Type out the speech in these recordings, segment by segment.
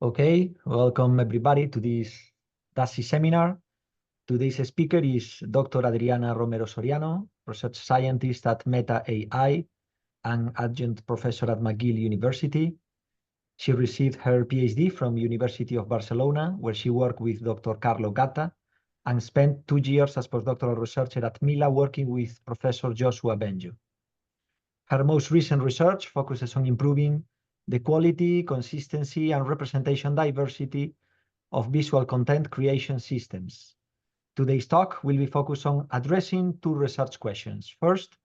Okay, welcome everybody to this DaSCI seminar. Today's speaker is Dr. Adriana Romero-Soriano, research scientist at Meta AI and adjunct professor at McGill University. She received her PhD from University of Barcelona, where she worked with Dr. Carlo Gatta, and spent 2 years as postdoctoral researcher at Mila, working with Professor Joshua Benjo. Her most recent research focuses on improving the quality, consistency, and representation diversity of visual content creation systems. Today's talk will be focused on addressing 2 research questions. First,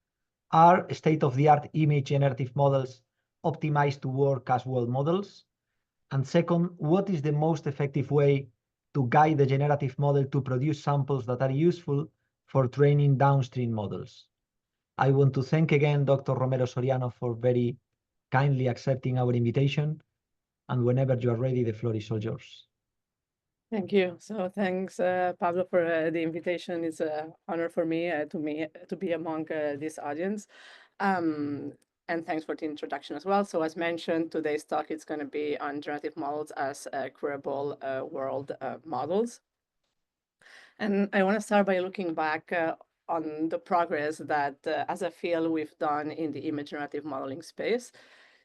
are state-of-the-art image generative models optimized to work as world models? And second, what is the most effective way to guide the generative model to produce samples that are useful for training downstream models? I want to thank again Dr. Romero-Soriano for very kindly accepting our invitation. And whenever you are ready, the floor is all yours. Thank you. So thanks, Pablo, for the invitation. It's an honor for me to be among this audience. And thanks for the introduction as well. So as mentioned, today's talk is going to be on generative models as queryable world models. And I want to start by looking back on the progress that as a field we've done in the image generative modeling space.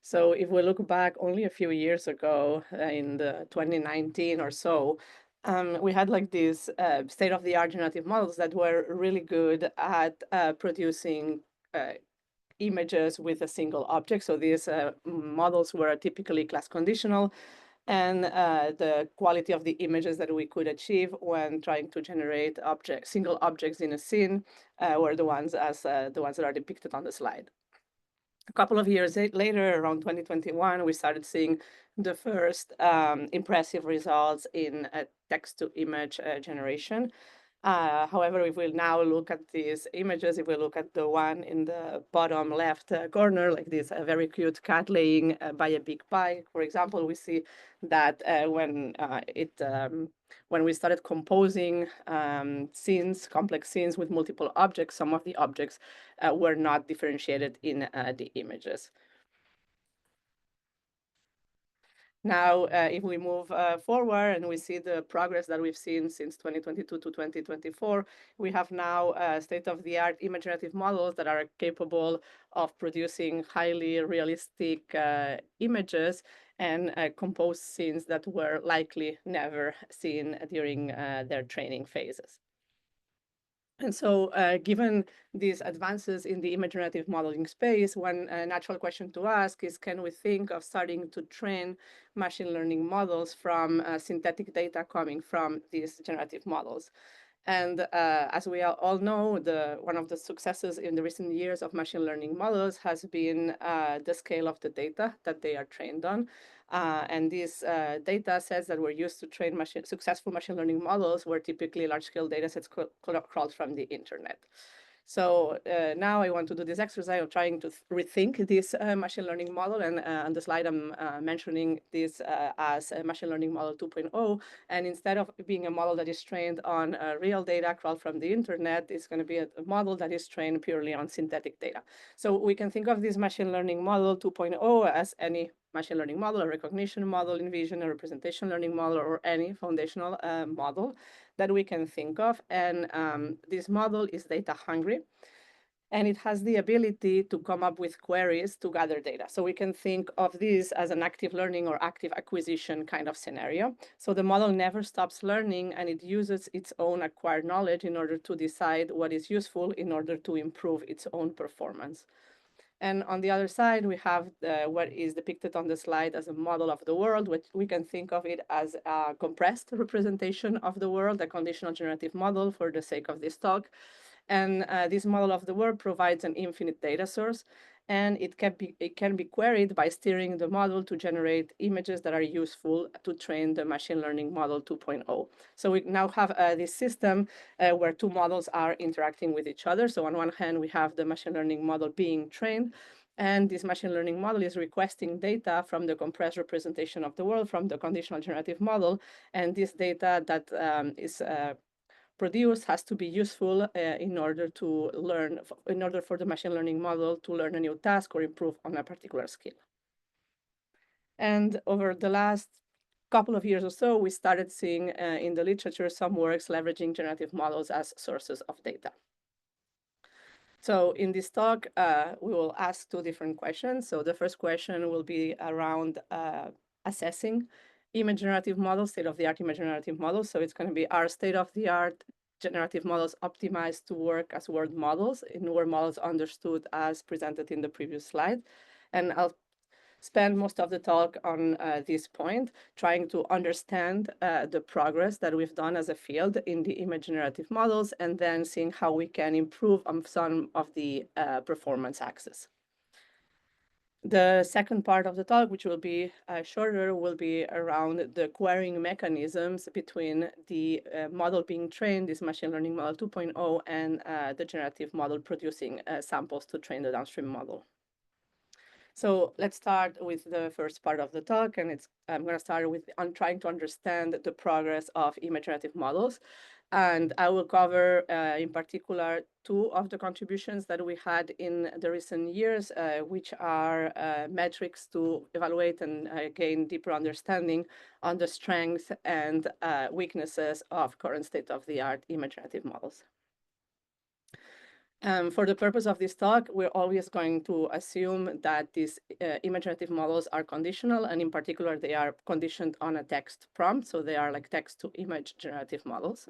So if we look back only a few years ago, in the 2019 or so, we had like these state-of-the-art generative models that were really good at producing images with a single object. So these models were typically class conditional, and the quality of the images that we could achieve when trying to generate single objects in a scene were the ones that are depicted on the slide. A couple of years later, around 2021, we started seeing the first impressive results in text-to-image generation. However, if we now look at these images, if we look at the one in the bottom left corner, like this very cute cat laying by a big pie, for example, we see that when we started composing complex scenes with multiple objects, some of the objects were not differentiated in the images. Now, if we move forward and we see the progress that we've seen since 2022 to 2024, we have now state-of-the-art image generative models that are capable of producing highly realistic images and compose scenes that were likely never seen during their training phases. And so given these advances in the image generative modeling space, one natural question to ask is, can we think of starting to train machine learning models from synthetic data coming from these generative models? And as we all know, one of the successes in the recent years of machine learning models has been the scale of the data that they are trained on. And these data sets that were used to train successful machine learning models were typically large-scale data sets crawled from the internet. So now I want to do this exercise of trying to rethink this machine learning model. And on the slide, I'm mentioning this as a machine learning model 2.0. And instead of being a model that is trained on real data crawled from the internet, it's going to be a model that is trained purely on synthetic data. So we can think of this machine learning model 2.0 as any machine learning model, a recognition model in vision, a representation learning model, or any foundational model that we can think of. And this model is data hungry, and it has the ability to come up with queries to gather data. So we can think of this as an active learning or active acquisition kind of scenario. So the model never stops learning, and it uses its own acquired knowledge in order to decide what is useful in order to improve its own performance. And on the other side, we have what is depicted on the slide as a model of the world, which we can think of it as a compressed representation of the world, a conditional generative model for the sake of this talk. And this model of the world provides an infinite data source, and it can be queried by steering the model to generate images that are useful to train the machine learning model 2.0. So we now have this system where 2 models are interacting with each other. So on one hand, we have the machine learning model being trained, and this machine learning model is requesting data from the compressed representation of the world from the conditional generative model. And this data that is produced has to be useful in order for the machine learning model to learn a new task or improve on a particular skill. And over the last couple of years or so, we started seeing in the literature some works leveraging generative models as sources of data. So in this talk, we will ask two different questions. So the first question will be around assessing image generative models, state-of-the-art image generative models. So it's going to be, are state-of-the-art generative models optimized to work as word models, in word models understood as presented in the previous slide. And I'll spend most of the talk on this point, trying to understand the progress that we've done as a field in the image generative models, and then seeing how we can improve on some of the performance axes. The second part of the talk, which will be shorter, will be around the querying mechanisms between the model being trained, this machine learning model 2.0, and the generative model producing samples to train the downstream model. So let's start with the first part of the talk, and I'm going to start with trying to understand the progress of image generative models. And I will cover, in particular, two of the contributions that we had in the recent years, which are metrics to evaluate and gain deeper understanding on the strengths and weaknesses of current state-of-the-art image generative models. For the purpose of this talk, we're always going to assume that these image generative models are conditional, and in particular, they are conditioned on a text prompt, so they are like text-to-image generative models.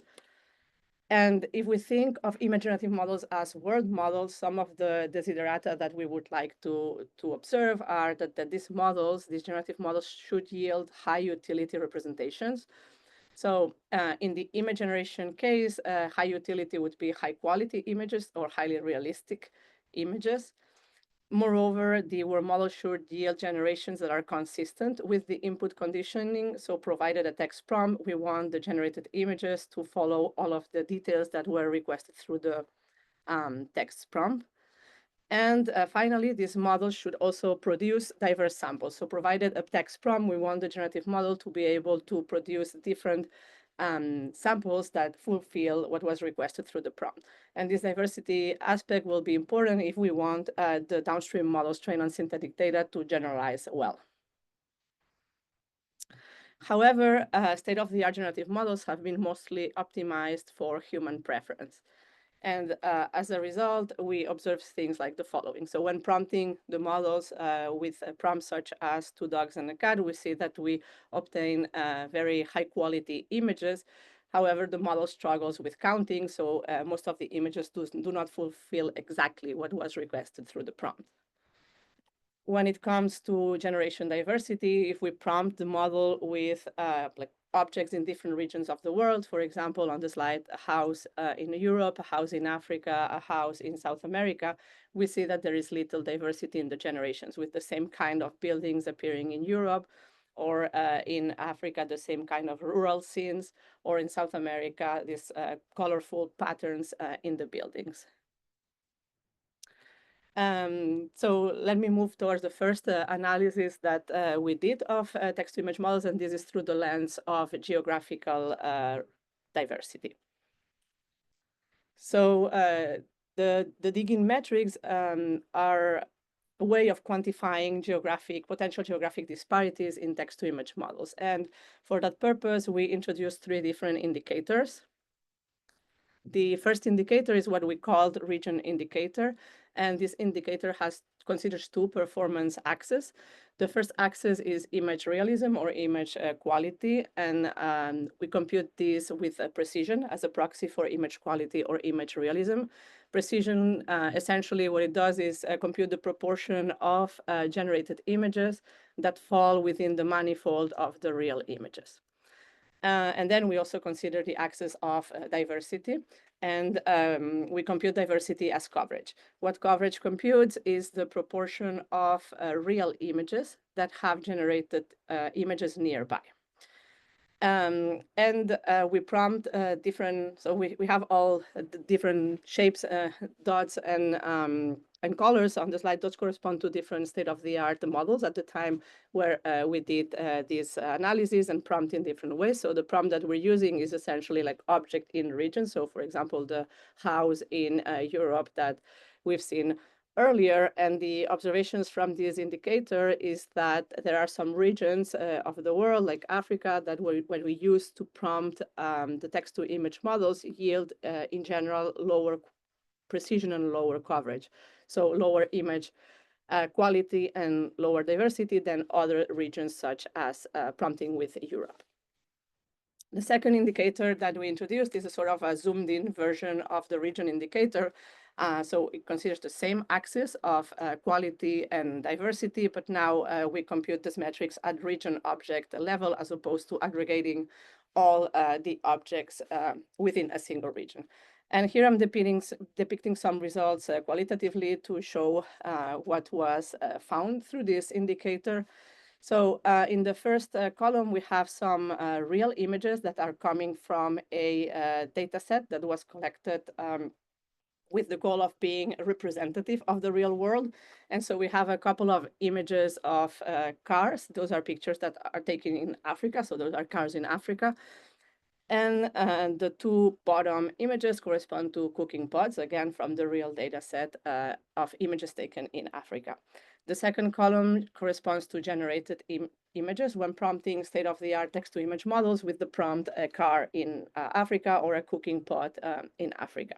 And if we think of image generative models as word models, some of the desiderata that we would like to observe are that these models, these generative models, should yield high utility representations. So in the image generation case, high utility would be high quality images or highly realistic images. Moreover, the word model should yield generations that are consistent with the input conditioning. So provided a text prompt, we want the generated images to follow all of the details that were requested through the text prompt. And finally, this model should also produce diverse samples. So provided a text prompt, we want the generative model to be able to produce different samples that fulfill what was requested through the prompt. And this diversity aspect will be important if we want the downstream models trained on synthetic data to generalize well. However, state-of-the-art generative models have been mostly optimized for human preference. And as a result, we observe things like the following. So when prompting the models with prompts such as 2 dogs and a cat, we see that we obtain very high quality images. However, the model struggles with counting, so most of the images do not fulfill exactly what was requested through the prompt. When it comes to generation diversity, if we prompt the model with like objects in different regions of the world, for example, on the slide, a house in Europe, a house in Africa, a house in South America, we see that there is little diversity in the generations, with the same kind of buildings appearing in Europe, or in Africa, the same kind of rural scenes, or in South America, these colorful patterns in the buildings. So let me move towards the first analysis that we did of text-to-image models, and this is through the lens of geographical diversity. So the digging metrics are a way of quantifying potential geographic disparities in text-to-image models. And for that purpose, we introduced 3 different indicators. The first indicator is what we called region indicator. And this indicator considers 2 performance axes. The first axis is image realism or image quality, and we compute this with precision as a proxy for image quality or image realism. Precision, essentially what it does is compute the proportion of generated images that fall within the manifold of the real images. And then we also consider the axis of diversity, and we compute diversity as coverage. What coverage computes is the proportion of real images that have generated images nearby. And we prompt different, so we have all the different shapes, dots, and colors on the slide. Those correspond to different state-of-the-art models at the time where we did this analysis and prompt in different ways. So the prompt that we're using is essentially like object in region. So for example, the house in Europe that we've seen earlier, and the observations from this indicator is that there are some regions of the world, like Africa, that when we use to prompt the text-to-image models, yield, in general, lower precision and lower coverage. So lower image quality and lower diversity than other regions, such as prompting with Europe. The second indicator that we introduced is a sort of a zoomed-in version of the region indicator. So it considers the same axis of quality and diversity, but now we compute these metrics at region object level, as opposed to aggregating all the objects within a single region. And here I'm depicting some results qualitatively to show what was found through this indicator. So in the first column, we have some real images that are coming from a data set that was collected with the goal of being representative of the real world. And so we have a couple of images of cars. Those are pictures that are taken in Africa. So those are cars in Africa. And the two bottom images correspond to cooking pots, again, from the real data set of images taken in Africa. The second column corresponds to generated images when prompting state-of-the-art text-to-image models with the prompt a car in Africa or a cooking pot in Africa.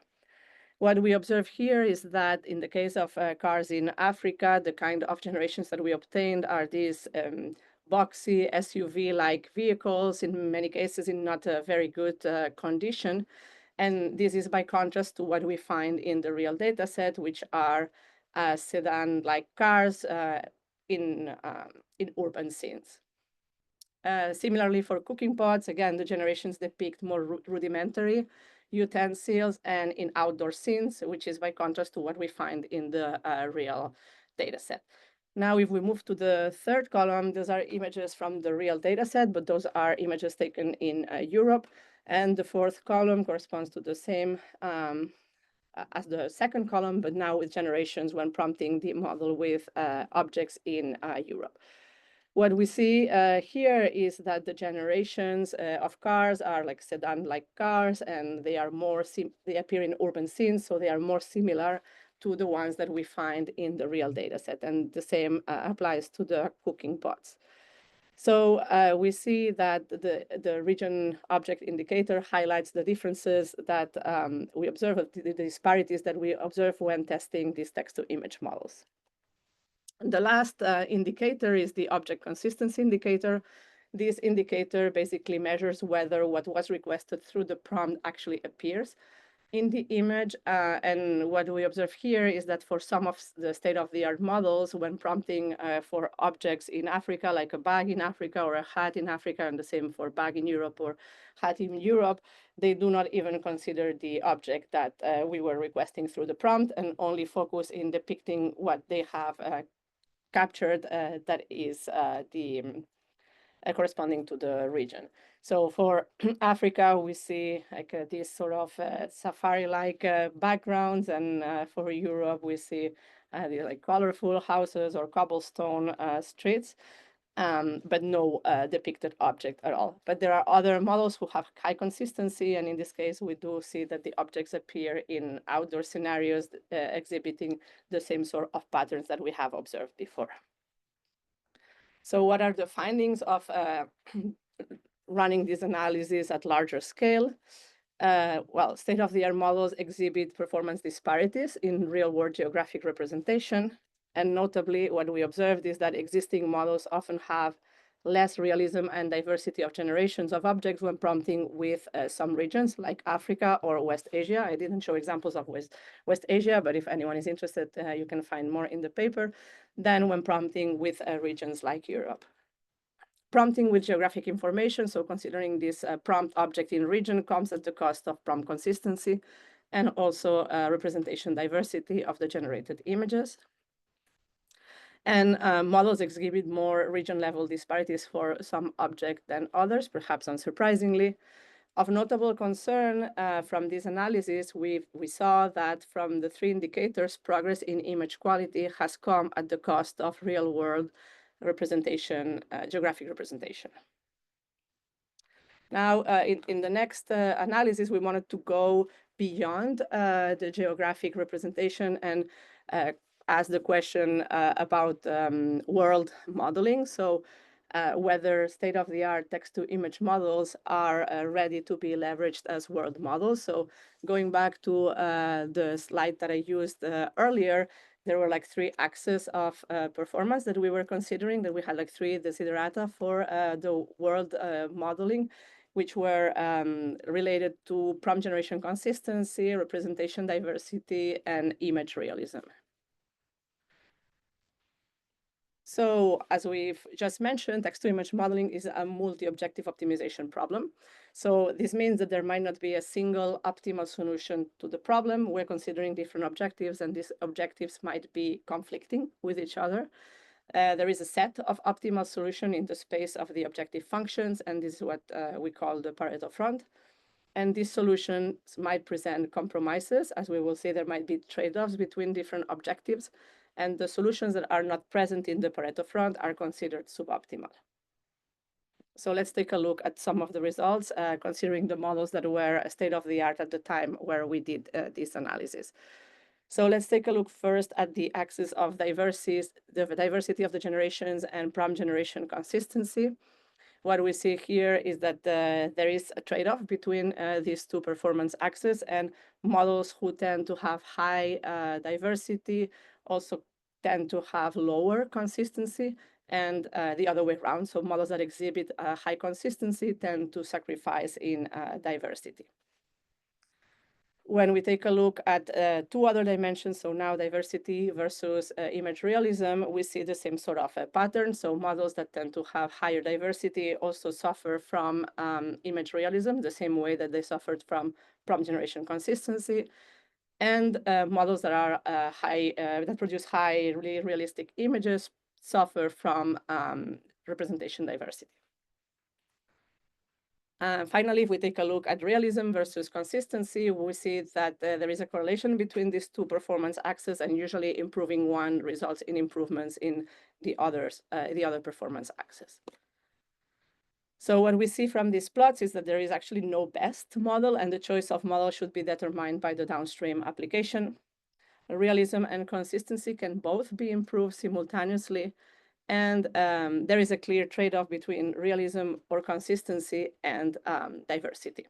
What we observe here is that in the case of cars in Africa, the kind of generations that we obtained are these boxy SUV-like vehicles, in many cases in not a very good condition. And this is by contrast to what we find in the real data set, which are sedan-like cars in urban scenes. Similarly, for cooking pots, again, the generations depict more rudimentary utensils and in outdoor scenes, which is by contrast to what we find in the real data set. Now, if we move to the third column, those are images from the real data set, but those are images taken in Europe. And the fourth column corresponds to the same as the second column, but now with generations when prompting the model with objects in Europe. What we see here is that the generations of cars are like sedan-like cars, and they are they appear in urban scenes, so they are more similar to the ones that we find in the real data set, and the same applies to the cooking pots. So we see that the region object indicator highlights the differences that we observe, the disparities that we observe when testing these text-to-image models. The last indicator is the object consistency indicator. This indicator basically measures whether what was requested through the prompt actually appears in the image. And what we observe here is that for some of the state-of-the-art models, when prompting for objects in Africa, like a bag in Africa or a hat in Africa, and the same for bag in Europe or hat in Europe, they do not even consider the object that we were requesting through the prompt, and only focus in depicting what they have captured that is corresponding to the region. So for Africa, we see like these sort of safari-like backgrounds, and for Europe, we see these like colorful houses or cobblestone streets, but no depicted object at all. But there are other models who have high consistency, and in this case, we do see that the objects appear in outdoor scenarios exhibiting the same sort of patterns that we have observed before. So what are the findings of running this analysis at larger scale? Well, state-of-the-art models exhibit performance disparities in real-world geographic representation. And notably, what we observed is that existing models often have less realism and diversity of generations of objects when prompting with some regions like Africa or West Asia. I didn't show examples of West Asia, but if anyone is interested, you can find more in the paper, than when prompting with regions like Europe. Prompting with geographic information, so considering this prompt object in region, comes at the cost of prompt consistency and also representation diversity of the generated images. And models exhibit more region-level disparities for some objects than others, perhaps unsurprisingly. Of notable concern from this analysis, we saw that from the three indicators, progress in image quality has come at the cost of real-world representation, geographic representation. Now, in the next analysis, we wanted to go beyond the geographic representation and asked the question about world modeling. So whether state-of-the-art text-to-image models are ready to be leveraged as world models. So going back to the slide that I used earlier, there were like 3 axes of performance that we were considering, that we had like 3 desiderata for the world modeling, which were related to prompt generation consistency, representation diversity, and image realism. So as we've just mentioned, text-to-image modeling is a multi-objective optimization problem. So this means that there might not be a single optimal solution to the problem. We're considering different objectives, and these objectives might be conflicting with each other. There is a set of optimal solutions in the space of the objective functions, and this is what we call the Pareto front. And these solutions might present compromises. As we will see, there might be trade-offs between different objectives, and the solutions that are not present in the Pareto front are considered suboptimal. So let's take a look at some of the results, considering the models that were state-of-the-art at the time where we did this analysis. So let's take a look first at the axis of diversity, the diversity of the generations and prompt generation consistency. What we see here is that there is a trade-off between these 2 performance axes, and models who tend to have high diversity also tend to have lower consistency, and the other way around. So models that exhibit high consistency tend to sacrifice in diversity. When we take a look at 2 other dimensions, so now diversity versus image realism, we see the same sort of a pattern. So models that tend to have higher diversity also suffer from image realism, the same way that they suffered from prompt generation consistency. And models that are that produce highly realistic images suffer from representation diversity. Finally, if we take a look at realism versus consistency, we see that there is a correlation between these 2 performance axes, and usually improving one results in improvements in the other performance axis. So what we see from these plots is that there is actually no best model, and the choice of model should be determined by the downstream application. Realism and consistency can both be improved simultaneously, and there is a clear trade-off between realism or consistency and diversity.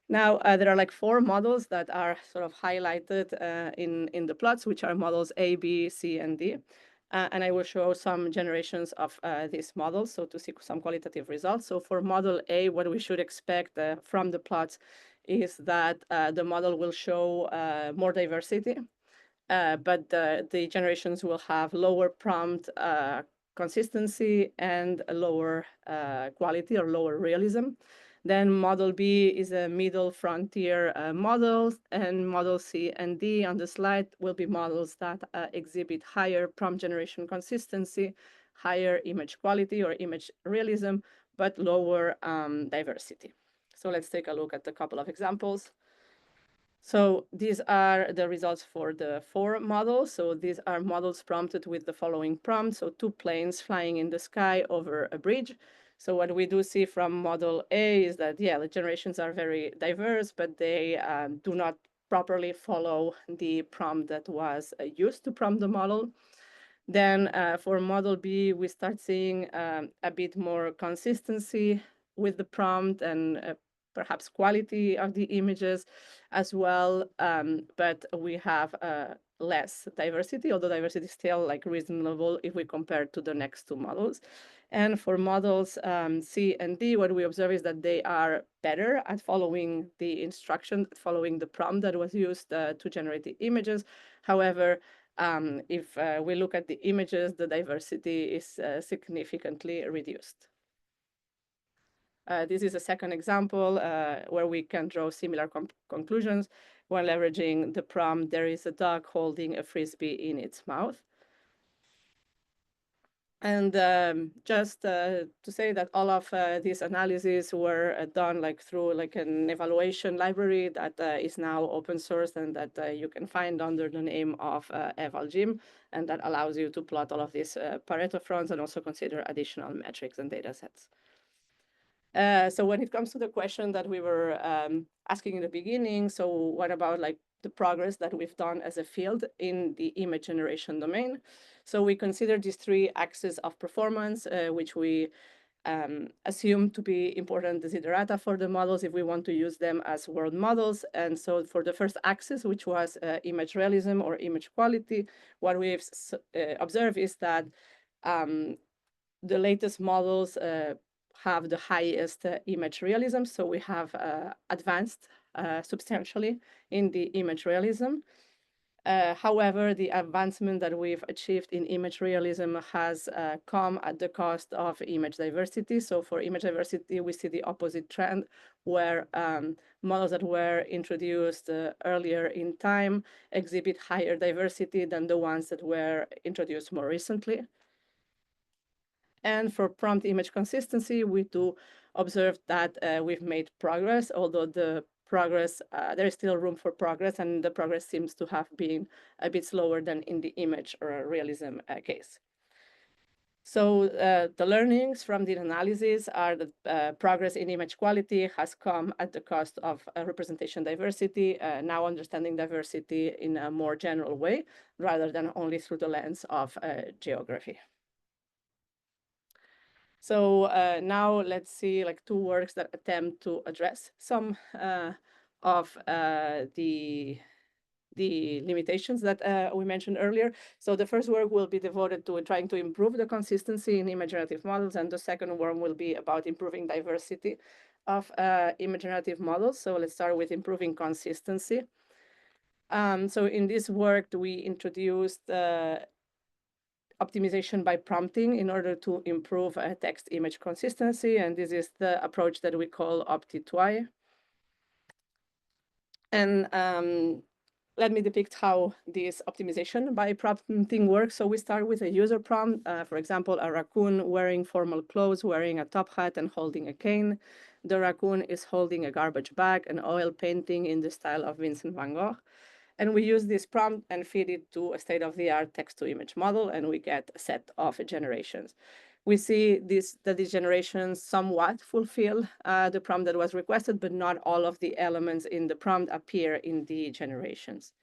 Now, there are like 4 models that are sort of highlighted in the plots, which are models A, B, C, and D. And I will show some generations of these models, so to see some qualitative results. So for model A, what we should expect from the plots is that the model will show more diversity, but the generations will have lower prompt consistency and a lower quality or lower realism. Then model B is a middle frontier model, and model C and D on the slide will be models that exhibit higher prompt generation consistency, higher image quality or image realism, but lower diversity. So let's take a look at a couple of examples. So these are the results for the 4 models. So these are models prompted with the following prompt. So 2 planes flying in the sky over a bridge. So what we do see from model A is that, yeah, the generations are very diverse, but they do not properly follow the prompt that was used to prompt the model. Then for model B, we start seeing a bit more consistency with the prompt and perhaps quality of the images as well, but we have less diversity, although diversity is still like reasonable if we compare to the next 2 models. And for models C and D, what we observe is that they are better at following the instruction, following the prompt that was used to generate the images. However, if we look at the images, the diversity is significantly reduced. This is a second example where we can draw similar conclusions. When leveraging the prompt, there is a dog holding a frisbee in its mouth. And just to say that all of these analyses were done through an evaluation library that is now open source and that you can find under the name of EvalGym, and that allows you to plot all of these Pareto fronts and also consider additional metrics and data sets. So when it comes to the question that we were asking in the beginning, so what about the progress that we've done as a field in the image generation domain. So we consider these three axes of performance, which we assume to be important desiderata for the models if we want to use them as world models. And so for the first axis, which was image realism or image quality, what we've observed is that the latest models have the highest image realism. So we have advanced substantially in the image realism. However, the advancement that we've achieved in image realism has come at the cost of image diversity. So for image diversity, we see the opposite trend, where models that were introduced earlier in time exhibit higher diversity than the ones that were introduced more recently. And for prompt image consistency, we do observe that we've made progress, although the progress, there is still room for progress, and the progress seems to have been a bit slower than in the image or realism case. So the learnings from the analysis are that progress in image quality has come at the cost of representation diversity, now understanding diversity in a more general way, rather than only through the lens of geography. So now let's see like two works that attempt to address some of the limitations that we mentioned earlier. So the first work will be devoted to trying to improve the consistency in image generative models, and the second one will be about improving diversity of image generative models. So let's start with improving consistency. So in this work, we introduced optimization by prompting in order to improve text image consistency, and this is the approach that we call Opti2I. And let me depict how this optimization by prompting works. So we start with a user prompt, for example, a raccoon wearing formal clothes, wearing a top hat and holding a cane. The raccoon is holding a garbage bag, an oil painting in the style of Vincent van Gogh. And we use this prompt and feed it to a state-of-the-art text-to-image model, and we get a set of generations. We see that these generations somewhat fulfill the prompt that was requested, but not all of the elements in the prompt appear in the generations.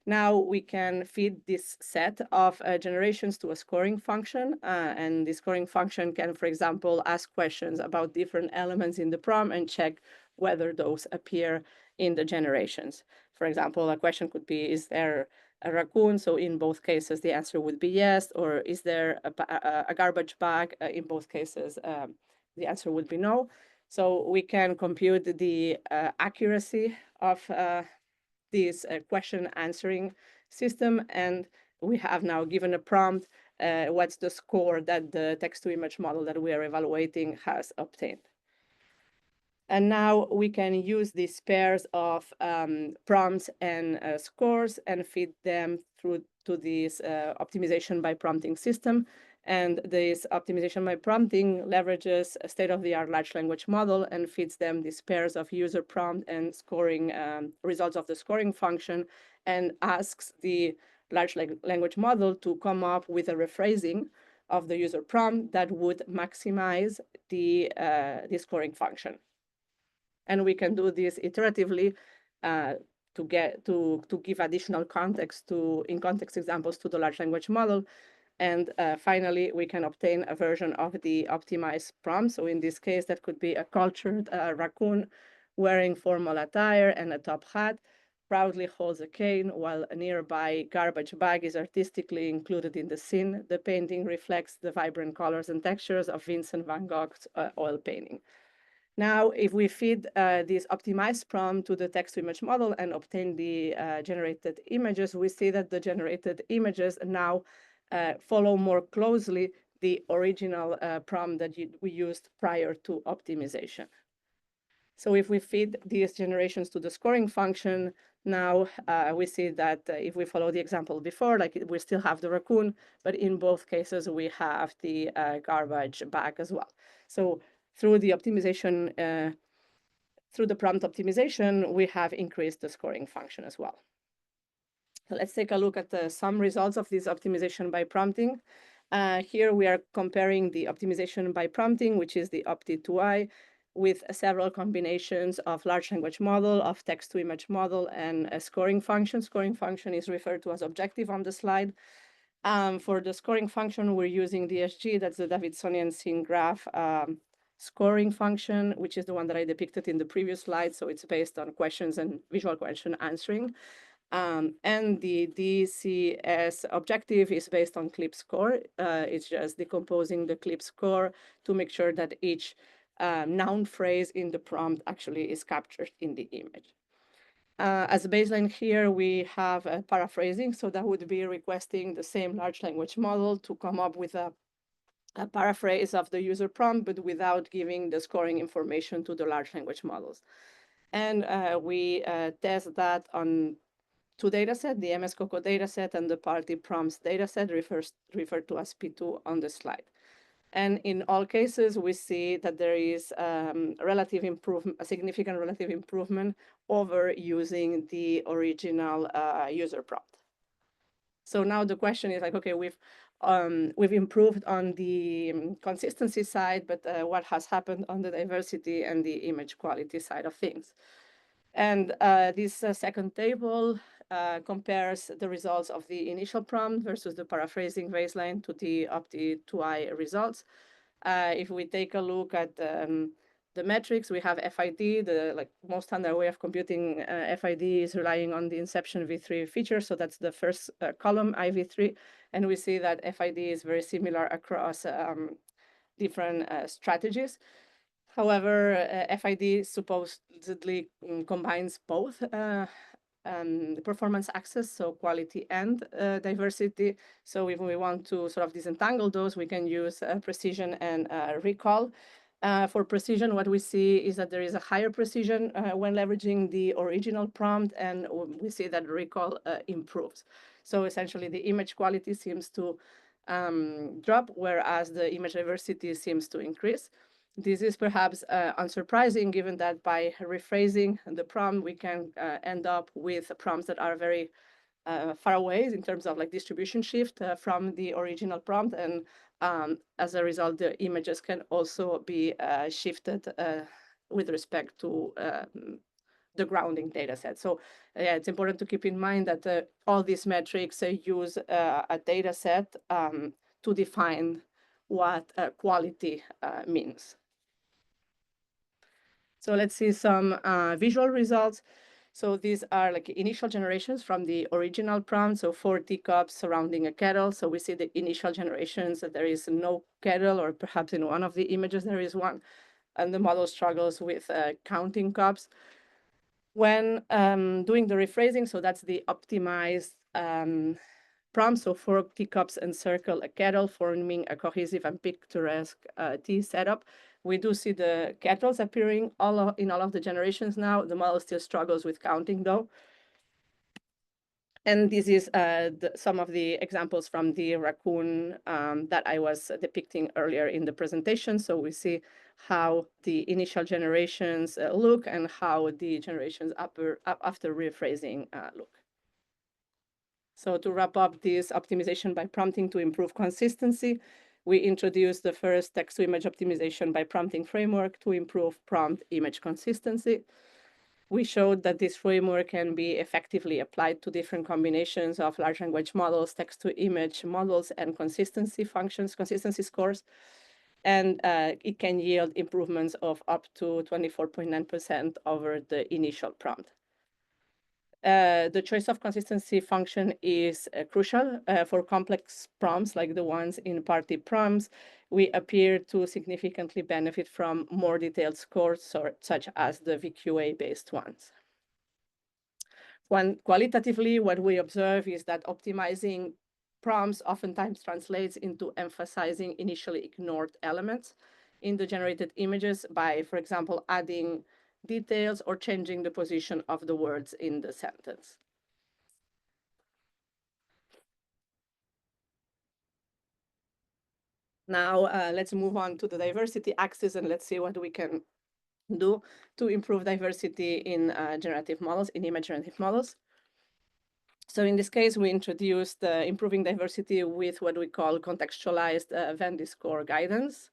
Now we can feed this set of generations to a scoring function, and the scoring function can, for example, ask questions about different elements in the prompt and check whether those appear in the generations. For example, a question could be, is there a raccoon? So in both cases, the answer would be yes. Or is there a garbage bag? In both cases, the answer would be no. So we can compute the accuracy of this question answering system. And we have now given a prompt, what's the score that the text-to-image model that we are evaluating has obtained. And now we can use these pairs of prompts and scores and feed them through to this optimization by prompting system. And this optimization by prompting leverages a state-of-the-art large language model and feeds them these pairs of user prompt and scoring results of the scoring function, and asks the large language model to come up with a rephrasing of the user prompt that would maximize the scoring function. And we can do this iteratively to give additional context in context examples to the large language model. And finally, we can obtain a version of the optimized prompt. So in this case, that could be a cultured raccoon wearing formal attire and a top hat, proudly holds a cane while a nearby garbage bag is artistically included in the scene. The painting reflects the vibrant colors and textures of Vincent van Gogh's oil painting. Now, if we feed this optimized prompt to the text-to-image model and obtain the generated images, we see that the generated images now follow more closely the original prompt that we used prior to optimization. So if we feed these generations to the scoring function, now we see that if we follow the example before, like we still have the raccoon, but in both cases, we have the garbage bag as well. So through the optimization, through the prompt optimization, we have increased the scoring function as well. So let's take a look at some results of this optimization by prompting. Here we are comparing the optimization by prompting, which is the Opti2I, with several combinations of large language model, of text-to-image model, and a scoring function. Scoring function is referred to as objective on the slide. For the scoring function, we're using DSG, that's the Davidsonian scene graph scoring function, which is the one that I depicted in the previous slide. So it's based on questions and visual question answering. And the DCS objective is based on clip score. It's just decomposing the clip score to make sure that each noun phrase in the prompt actually is captured in the image. As a baseline here, we have paraphrasing. So that would be requesting the same large language model to come up with a paraphrase of the user prompt, but without giving the scoring information to the large language models. And we test that on two datasets, the MS COCO dataset and the party prompts dataset, referred to as P2 on the slide. And in all cases, we see that there is a significant relative improvement over using the original user prompt. So now the question is like, okay, we've improved on the consistency side, but what has happened on the diversity and the image quality side of things? And this second table compares the results of the initial prompt versus the paraphrasing baseline to the OPTI2I results. If we take a look at the metrics, we have FID. The most standard way of computing FID is relying on the inception V3 feature. So that's the first column, IV3. And we see that FID is very similar across different strategies. However, FID supposedly combines both the performance access, so quality and diversity. So if we want to sort of disentangle those, we can use precision and recall. For precision, what we see is that there is a higher precision when leveraging the original prompt, and we see that recall improves. So essentially, the image quality seems to drop, whereas the image diversity seems to increase. This is perhaps unsurprising, given that by rephrasing the prompt, we can end up with prompts that are very far away in terms of distribution shift from the original prompt. And as a result, the images can also be shifted with respect to the grounding data set. So yeah, it's important to keep in mind that all these metrics use a data set to define what quality means. So let's see some visual results. So these are initial generations from the original prompt. So 4 teacups surrounding a kettle. So we see the initial generations that there is no kettle, or perhaps in one of the images there is one. And the model struggles with counting cups. When doing the rephrasing, so that's the optimized prompt. So 4 teacups encircle a kettle, forming a cohesive and picturesque tea setup. We do see the kettles appearing in all of the generations now. The model still struggles with counting, though. And this is some of the examples from the raccoon that I was depicting earlier in the presentation. So we see how the initial generations look and how the generations after rephrasing look. So to wrap up this optimization by prompting to improve consistency, we introduced the first text-to-image optimization by prompting framework to improve prompt image consistency. We showed that this framework can be effectively applied to different combinations of large language models, text-to-image models, and consistency functions, consistency scores. And it can yield improvements of up to 24.9% over the initial prompt. The choice of consistency function is crucial for complex prompts like the ones in party prompts. We appear to significantly benefit from more detailed scores, such as the VQA-based ones. Qualitatively, what we observe is that optimizing prompts oftentimes translates into emphasizing initially ignored elements in the generated images by, for example, adding details or changing the position of the words in the sentence. Now, let's move on to the diversity axis, and let's see what we can do to improve diversity in generative models, in image generative models. So in this case, we introduced improving diversity with what we call contextualized Venn score guidance.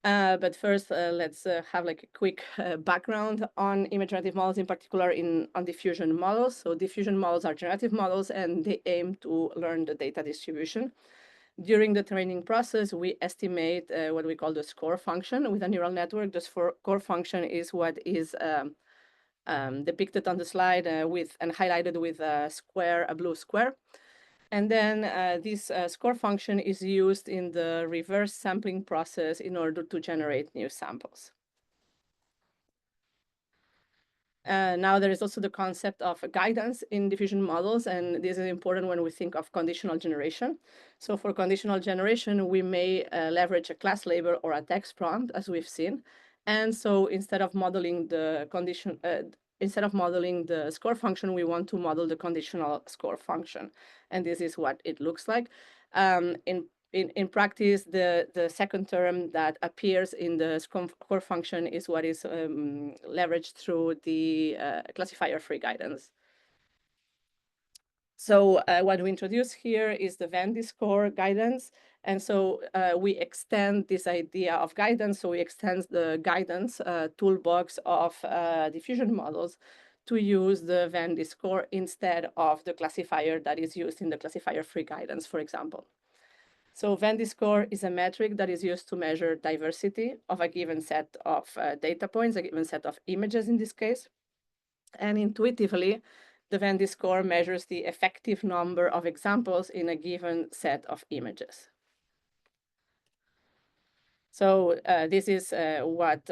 But first, let's have like a quick background on image generative models, in particular on diffusion models. So diffusion models are generative models, and they aim to learn the data distribution. During the training process, we estimate what we call the score function with a neural network. The score function is what is depicted on the slide and highlighted with a blue square. And then this score function is used in the reverse sampling process in order to generate new samples. Now there is also the concept of guidance in diffusion models, and this is important when we think of conditional generation. So for conditional generation, we may leverage a class label or a text prompt, as we've seen. And so instead of modeling the score function, we want to model the conditional score function. And this is what it looks like. In practice, the second term that appears in the score function is what is leveraged through the classifier-free guidance. So what we introduce here is the Venn score guidance. And so we extend this idea of guidance. So we extend the guidance toolbox of diffusion models to use the Venn score instead of the classifier that is used in the classifier-free guidance, for example. So Venn score is a metric that is used to measure diversity of a given set of data points, a given set of images in this case. And intuitively, the Venn score measures the effective number of examples in a given set of images. So this is what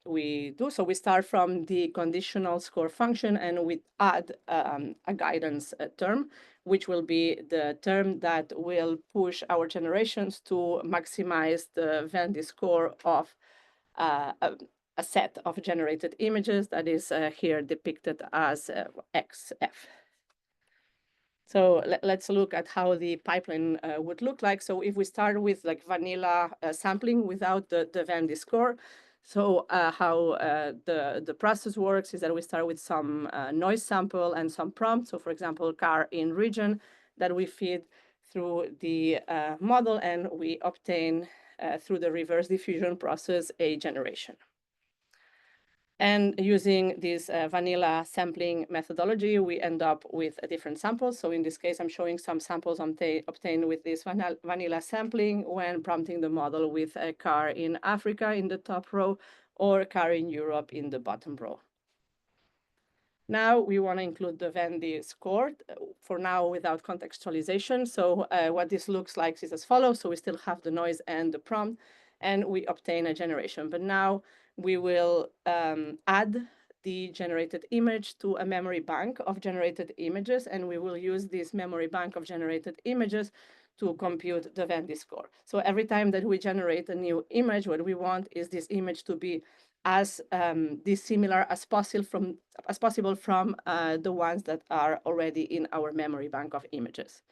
we do. So we start from the conditional score function, and we add a guidance term, which will be the term that will push our generations to maximize the Venn score of a set of generated images that is here depicted as XF. So let's look at how the pipeline would look like. So if we start with like vanilla sampling without the Venn score, so how the process works is that we start with some noise sample and some prompt. So for example, car in region that we feed through the model, and we obtain through the reverse diffusion process a generation. And using this vanilla sampling methodology, we end up with different samples. So in this case, I'm showing some samples obtained with this vanilla sampling when prompting the model with a car in Africa in the top row or a car in Europe in the bottom row. Now we want to include the Venn score, for now without contextualization. So what this looks like is as follows. So we still have the noise and the prompt, and we obtain a generation. But now we will add the generated image to a memory bank of generated images, and we will use this memory bank of generated images to compute the Venn score. So every time that we generate a new image, what we want is this image to be as dissimilar as possible from the ones that are already in our memory bank of images.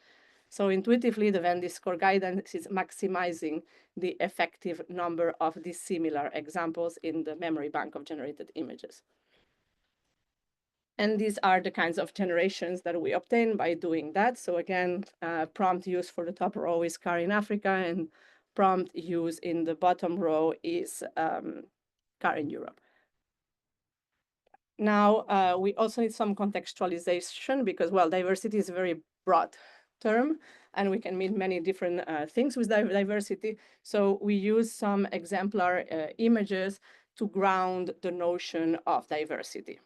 So intuitively, the Venn score guidance is maximizing the effective number of dissimilar examples in the memory bank of generated images. And these are the kinds of generations that we obtain by doing that. So again, prompt use for the top row is car in Africa, and prompt use in the bottom row is car in Europe. Now, we also need some contextualization because, well, diversity is a very broad term, and we can mean many different things with diversity. So we use some exemplar images to ground the notion of diversity.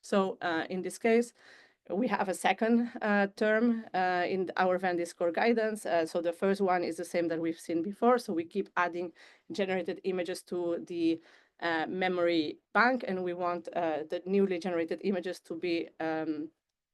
So in this case, we have a second term in our Venn score guidance. So the first one is the same that we've seen before. So we keep adding generated images to the memory bank, and we want the newly generated images to be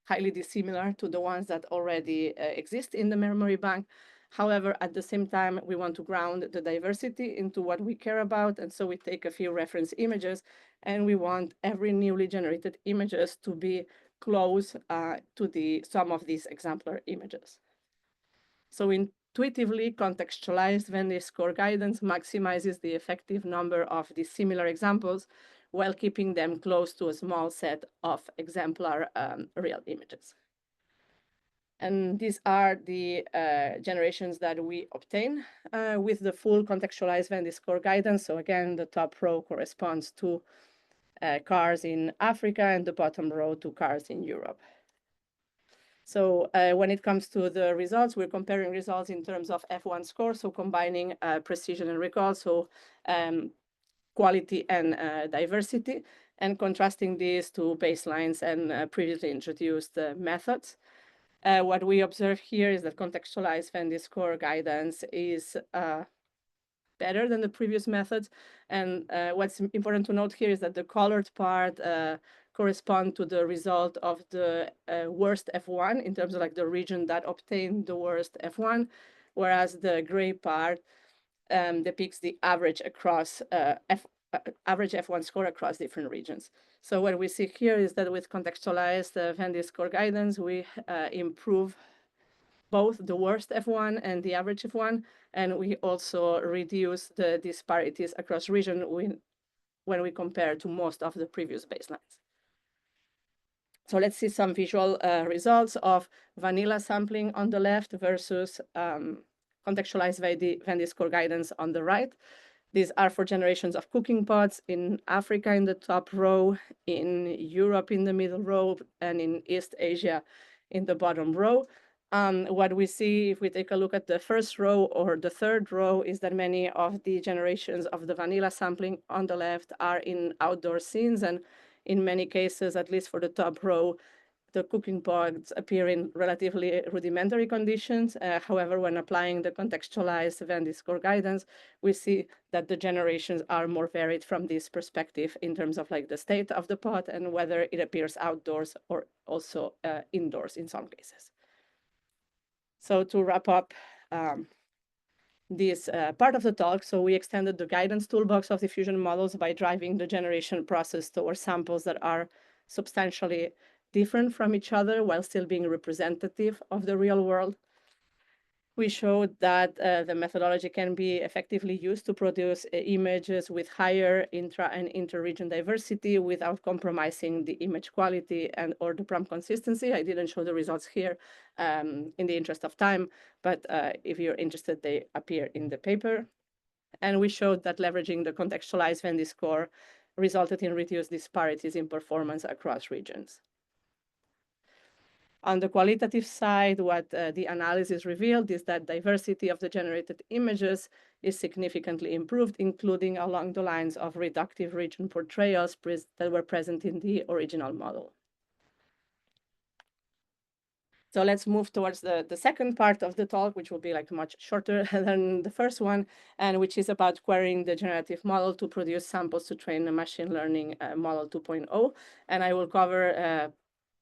highly dissimilar to the ones that already exist in the memory bank. However, at the same time, we want to ground the diversity into what we care about. And so we take a few reference images, and we want every newly generated images to be close to the sum of these exemplar images. So intuitively contextualized Venn score guidance maximizes the effective number of these similar examples while keeping them close to a small set of exemplar real images. And these are the generations that we obtain with the full contextualized Venn score guidance. So again, the top row corresponds to cars in Africa and the bottom row to cars in Europe. So when it comes to the results, we're comparing results in terms of F1 score, so combining precision and recall, so quality and diversity, and contrasting these to baselines and previously introduced methods. What we observe here is that contextualized Venn score guidance is better than the previous methods. And what's important to note here is that the colored part correspond to the result of the worst F1 in terms of like the region that obtained the worst F1, whereas the gray part depicts the average across average F1 score across different regions. So what we see here is that with contextualized Venn score guidance, we improve both the worst F1 and the average F1, and we also reduce the disparities across region when we compare to most of the previous baselines. So let's see some visual results of vanilla sampling on the left versus contextualized Venn score guidance on the right. These are for generations of cooking pots in Africa in the top row, in Europe in the middle row, and in East Asia in the bottom row. What we see if we take a look at the first row or the third row is that many of the generations of the vanilla sampling on the left are in outdoor scenes, and in many cases, at least for the top row, the cooking pots appear in relatively rudimentary conditions. However, when applying the contextualized Venn score guidance, we see that the generations are more varied from this perspective in terms of like the state of the pot and whether it appears outdoors or also indoors in some cases. So to wrap up this part of the talk, so we extended the guidance toolbox of diffusion models by driving the generation process towards samples that are substantially different from each other while still being representative of the real world. We showed that the methodology can be effectively used to produce images with higher intra and inter-region diversity without compromising the image quality and or the prompt consistency. I didn't show the results here in the interest of time, but if you're interested, they appear in the paper. And we showed that leveraging the contextualized Venn score resulted in reduced disparities in performance across regions. On the qualitative side, what the analysis revealed is that diversity of the generated images is significantly improved, including along the lines of reductive region portrayals that were present in the original model. So let's move towards the second part of the talk, which will be like much shorter than the first one, and which is about querying the generative model to produce samples to train a machine learning model 2.0. And I will cover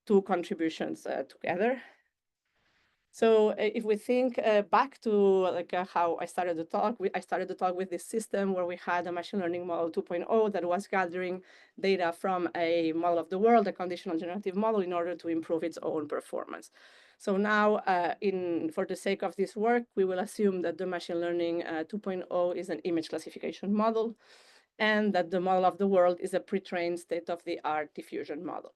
two contributions together. So if we think back to like how I started the talk, I started the talk with this system where we had a machine learning model 2.0 that was gathering data from a model of the world, a conditional generative model, in order to improve its own performance. So now, for the sake of this work, we will assume that the machine learning 2.0 is an image classification model, and that the model of the world is a pre-trained state-of-the-art diffusion model.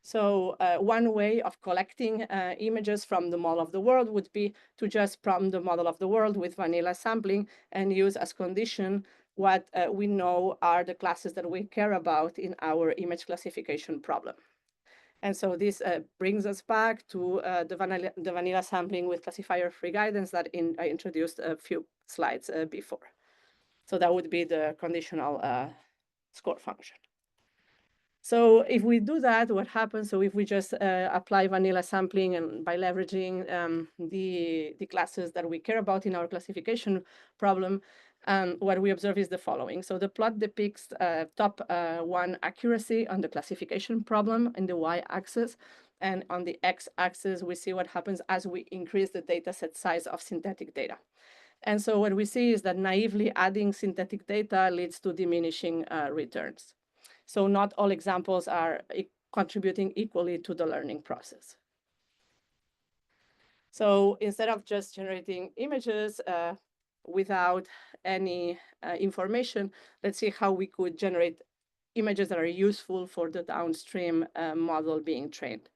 So one way of collecting images from the model of the world would be to just prompt the model of the world with vanilla sampling and use as condition what we know are the classes that we care about in our image classification problem. And so this brings us back to the vanilla sampling with classifier-free guidance that I introduced a few slides before. So that would be the conditional score function. So if we do that, what happens? So if we just apply vanilla sampling and by leveraging the classes that we care about in our classification problem, what we observe is the following. So the plot depicts top one accuracy on the classification problem in the y-axis. And on the x-axis, we see what happens as we increase the dataset size of synthetic data. And so what we see is that naively adding synthetic data leads to diminishing returns. So not all examples are contributing equally to the learning process. So instead of just generating images without any information, let's see how we could generate images that are useful for the downstream model being trained.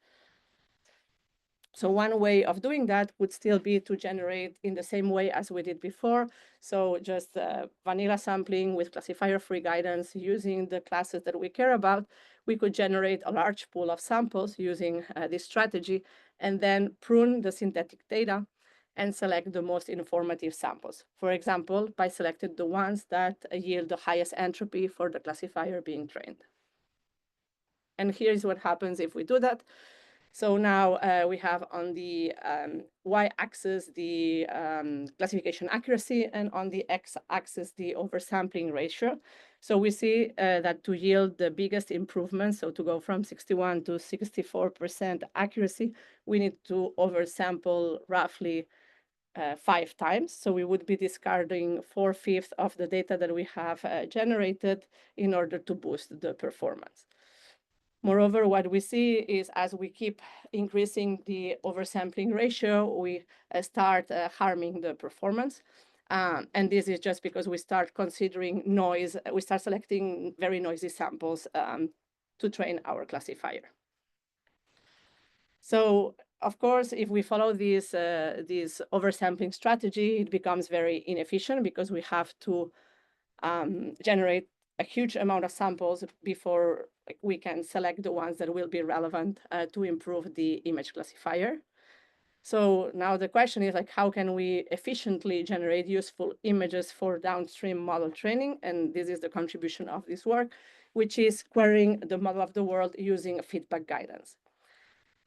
So one way of doing that would still be to generate in the same way as we did before. So just vanilla sampling with classifier-free guidance using the classes that we care about. We could generate a large pool of samples using this strategy and then prune the synthetic data and select the most informative samples. For example, by selecting the ones that yield the highest entropy for the classifier being trained. And here's what happens if we do that. So now we have on the y-axis the classification accuracy, and on the x-axis the oversampling ratio. So we see that to yield the biggest improvement, so to go from 61 to 64% accuracy, we need to oversample roughly 5 times. So we would be discarding 4/5 of the data that we have generated in order to boost the performance. Moreover, what we see is as we keep increasing the oversampling ratio, we start harming the performance. And this is just because we start considering noise. We start selecting very noisy samples to train our classifier. So, of course, if we follow this oversampling strategy, it becomes very inefficient because we have to generate a huge amount of samples before we can select the ones that will be relevant to improve the image classifier. So now the question is how can we efficiently generate useful images for downstream model training? And this is the contribution of this work, which is querying the model of the world using feedback guidance.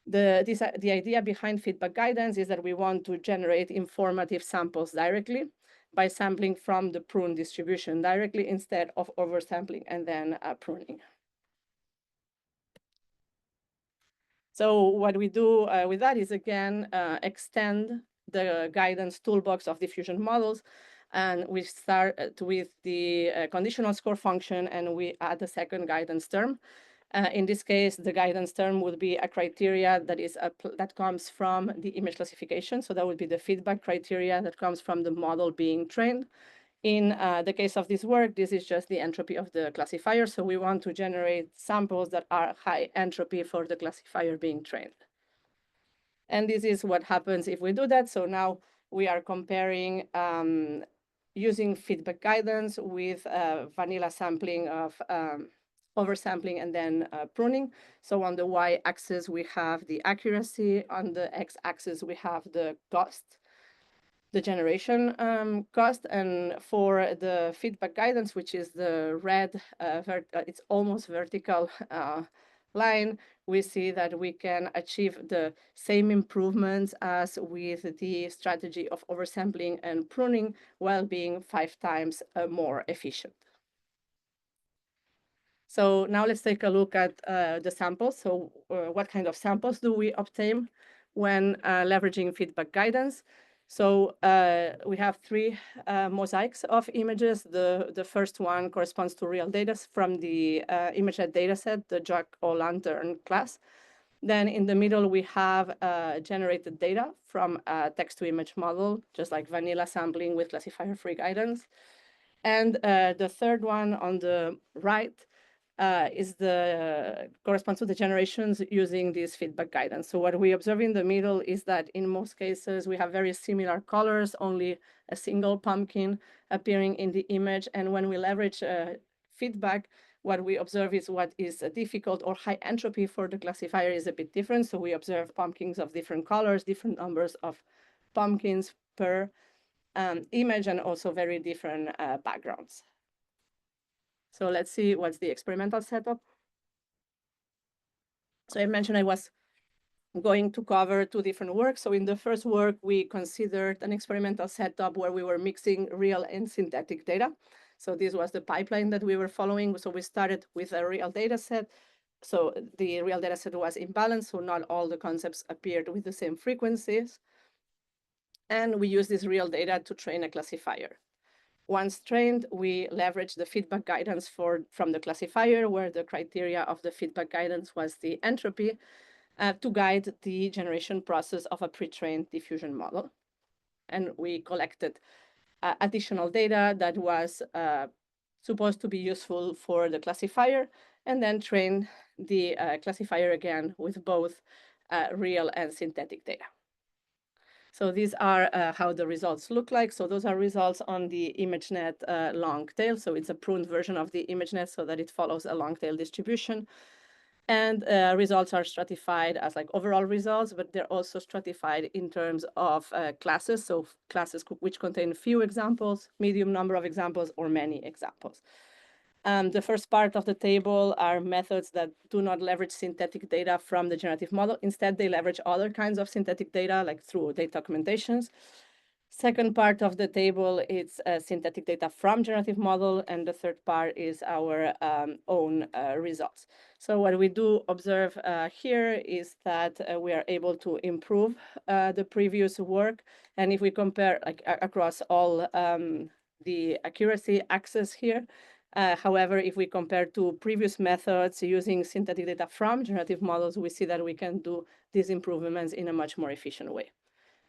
The idea behind feedback guidance is that we want to generate informative samples directly by sampling from the prune distribution directly instead of oversampling and then pruning. So what we do with that is, again, extend the guidance toolbox of diffusion models. And we start with the conditional score function, and we add a second guidance term. In this case, the guidance term would be a criteria that comes from the image classification. So that would be the feedback criteria that comes from the model being trained. In the case of this work, this is just the entropy of the classifier. So we want to generate samples that are high entropy for the classifier being trained. And this is what happens if we do that. So now we are comparing using feedback guidance with vanilla sampling of oversampling and then pruning. So on the y-axis, we have the accuracy. On the x-axis, we have the cost, the generation cost. And for the feedback guidance, which is the red, it's almost vertical line, we see that we can achieve the same improvements as with the strategy of oversampling and pruning while being 5 times more efficient. So now let's take a look at the samples. So what kind of samples do we obtain when leveraging feedback guidance? So we have 3 mosaics of images. The first one corresponds to real data from the ImageNet dataset, the Jack-O-Lantern class. Then in the middle, we have generated data from a text-to-image model, just like vanilla sampling with classifier-free guidance. And the third one on the right corresponds to the generations using this feedback guidance. So what we observe in the middle is that in most cases, we have very similar colors, only a single pumpkin appearing in the image. And when we leverage feedback, what we observe is what is difficult or high entropy for the classifier is a bit different. So we observe pumpkins of different colors, different numbers of pumpkins per image, and also very different backgrounds. So let's see what's the experimental setup. So I mentioned I was going to cover 2 different works. So in the first work, we considered an experimental setup where we were mixing real and synthetic data. So this was the pipeline that we were following. So we started with a real data set. So the real data set was imbalanced, so not all the concepts appeared with the same frequencies. And we used this real data to train a classifier. Once trained, we leveraged the feedback guidance from the classifier, where the criteria of the feedback guidance was the entropy, to guide the generation process of a pre-trained diffusion model. And we collected additional data that was supposed to be useful for the classifier, and then trained the classifier again with both real and synthetic data. So these are how the results look like. So those are results on the ImageNet long tail. So it's a pruned version of the ImageNet so that it follows a long tail distribution. And results are stratified as like overall results, but they're also stratified in terms of classes. So classes which contain few examples, medium number of examples, or many examples. The first part of the table are methods that do not leverage synthetic data from the generative model. Instead, they leverage other kinds of synthetic data, like through data documentations. Second part of the table is synthetic data from generative model, and the third part is our own results. So what we do observe here is that we are able to improve the previous work, and if we compare like across all the accuracy axis here, however, if we compare to previous methods using synthetic data from generative models, we see that we can do these improvements in a much more efficient way.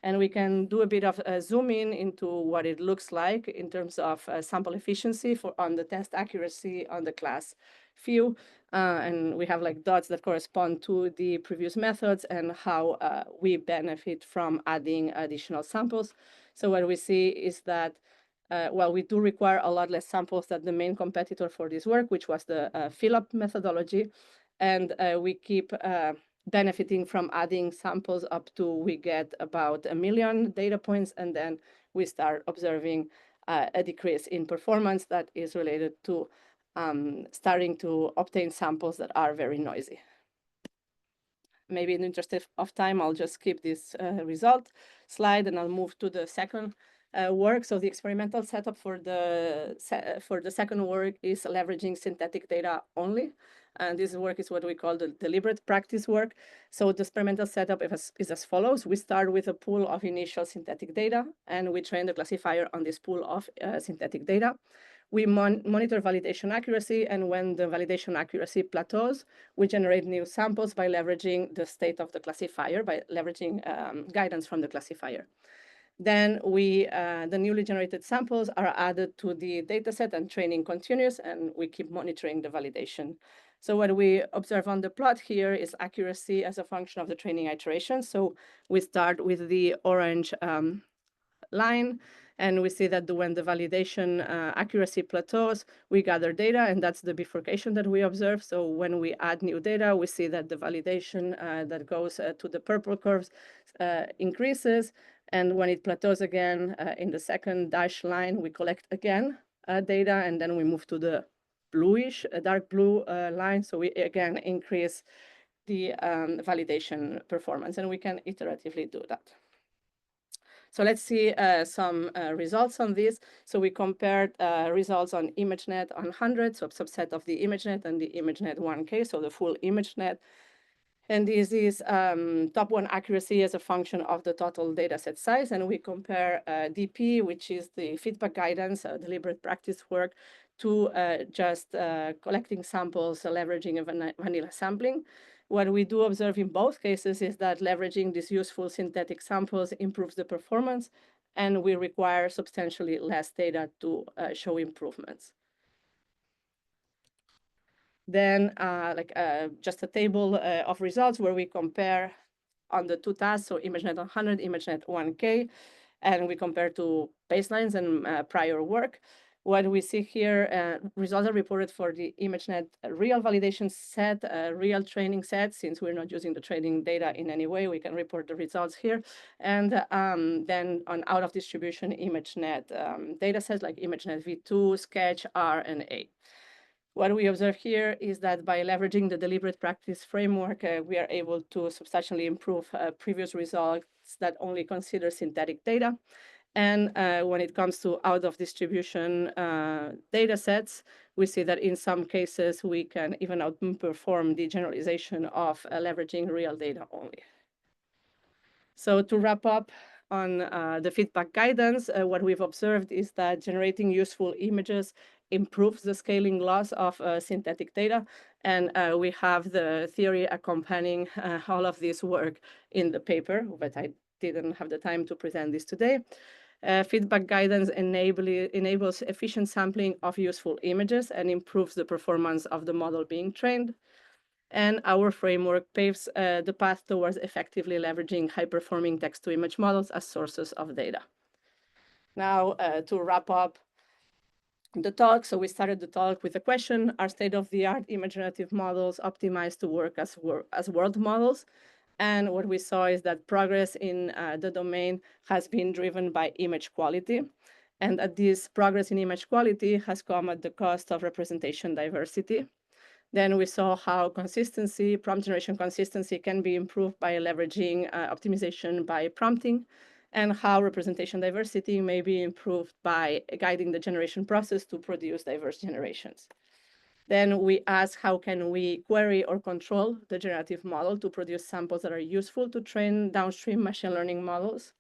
And we can do a bit of zoom in into what it looks like in terms of sample efficiency on the test accuracy on the class few. And we have like dots that correspond to the previous methods and how we benefit from adding additional samples. So what we see is that well, we do require a lot less samples than the main competitor for this work, which was the fill-up methodology. And we keep benefiting from adding samples up to we get about 1 million data points, and then we start observing a decrease in performance that is related to starting to obtain samples that are very noisy. Maybe in the interest of time, I'll just skip this result slide and I'll move to the second work. So the experimental setup for the second work is leveraging synthetic data only. And this work is what we call the deliberate practice work. So the experimental setup is as follows. We start with a pool of initial synthetic data, and we train the classifier on this pool of synthetic data. We monitor validation accuracy, and when the validation accuracy plateaus, we generate new samples by leveraging the state of the classifier, by leveraging guidance from the classifier. Then the newly generated samples are added to the dataset and training continues, and we keep monitoring the validation. So what we observe on the plot here is accuracy as a function of the training iteration. So we start with the orange line, and we see that when the validation accuracy plateaus, we gather data, and that's the bifurcation that we observe. So when we add new data, we see that the validation that goes to the purple curves increases. And when it plateaus again in the second dashed line, we collect again data, and then we move to the bluish, dark blue line. So we again increase the validation performance, and we can iteratively do that. So let's see some results on this. So we compared results on ImageNet on 100, so a subset of the ImageNet, and the ImageNet 1K, so the full ImageNet. And this is top one accuracy as a function of the total dataset size. And we compare DP, which is the feedback guidance, deliberate practice work, to just collecting samples, leveraging a vanilla sampling. What we do observe in both cases is that leveraging these useful synthetic samples improves the performance, and we require substantially less data to show improvements. Then just a table of results where we compare on the two tasks, so ImageNet 100, ImageNet 1K, and we compare to baselines and prior work. What we see here, results are reported for the ImageNet real validation set, real training set. Since we're not using the training data in any way, we can report the results here. And then on out of distribution ImageNet data sets like ImageNet V2, Sketch, R, and A. What we observe here is that by leveraging the deliberate practice framework, we are able to substantially improve previous results that only consider synthetic data. And when it comes to out-of-distribution data sets, we see that in some cases, we can even outperform the generalization of leveraging real data only. So to wrap up on the feedback guidance, what we've observed is that generating useful images improves the scaling loss of synthetic data. And we have the theory accompanying all of this work in the paper, but I didn't have the time to present this today. Feedback guidance enables efficient sampling of useful images and improves the performance of the model being trained. And our framework paves the path towards effectively leveraging high-performing text-to-image models as sources of data. Now, to wrap up the talk, so we started the talk with a question: are state-of-the-art image generative models optimized to work as world models? And what we saw is that progress in the domain has been driven by image quality, and that this progress in image quality has come at the cost of representation diversity. Then we saw how consistency, prompt generation consistency, can be improved by leveraging optimization by prompting, and how representation diversity may be improved by guiding the generation process to produce diverse generations. Then we ask, how can we query or control the generative model to produce samples that are useful to train downstream machine learning models?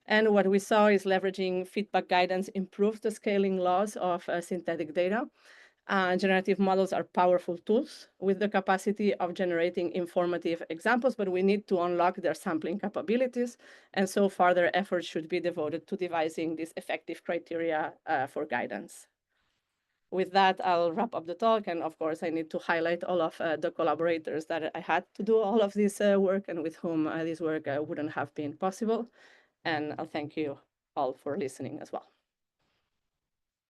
And what we saw is leveraging feedback guidance improves the scaling laws of synthetic data. Generative models are powerful tools with the capacity of generating informative examples, but we need to unlock their sampling capabilities. And so further efforts should be devoted to devising these effective criteria for guidance. With that, I'll wrap up the talk. And of course, I need to highlight all of the collaborators that I had to do all of this work and with whom this work wouldn't have been possible. And I'll thank you all for listening as well.